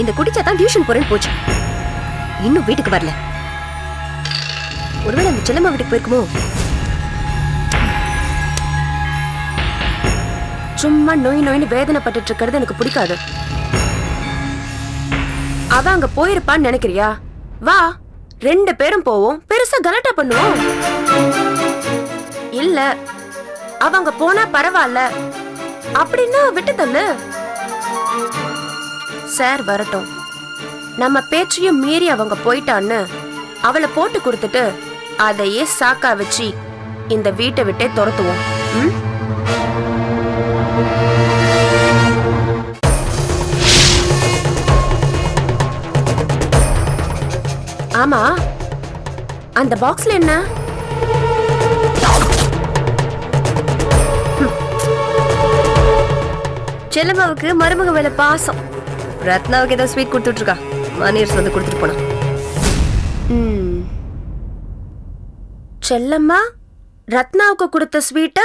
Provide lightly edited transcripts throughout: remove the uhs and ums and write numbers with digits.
இந்த குடிச்சாதான் டியூஷன் போறேன்னு போச்சு. இன்னும் வீட்டுக்கு வரல. ஒருவேளை அந்த செல்லம்மா வீட்டுக்கு போயிருக்குமோ? சும்மா நோய் நோயின்னு வேதனைப்பட்டு இருக்கிறது எனக்கு பிடிக்காது. அவ அங்க போயிருப்பான்னு நினைக்கிறியா? வா, 2 பேரும் போவோம், பெருசா கலாட்டா பண்ணுவோம். இல்ல அவங்க போனா பரவாயில்ல அப்படின்னா விட்டு தள்ளு. சார் வரட்டும், நம்ம பேச்சையும் மீறி அவங்க போயிட்டான்னு அவளை போட்டு கொடுத்துட்டு அதையே சாக்கா வச்சு இந்த வீட்டை விட்டே துரத்துவோம். ஆமா, அந்த பாக்ஸ்ல என்ன? செல்லம்மாவுக்கு மருமக மேல பாசம். ரத்னாவுக்கு ஏதோ ஸ்வீட் கொடுத்துட்டு இருக்கா. மணியர்ஸ் வந்து கொடுத்துட்டு போனா. செல்லம்மா ரத்னாவுக்கு கொடுத்த ஸ்வீட்ட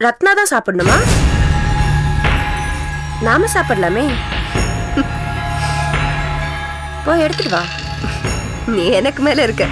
ரத்னா தான் சாப்பிடணுமா? நாம சாப்பிடலாமே. போய் எடுத்துட்டு வா. நீ எனக்கு மேல இருக்க.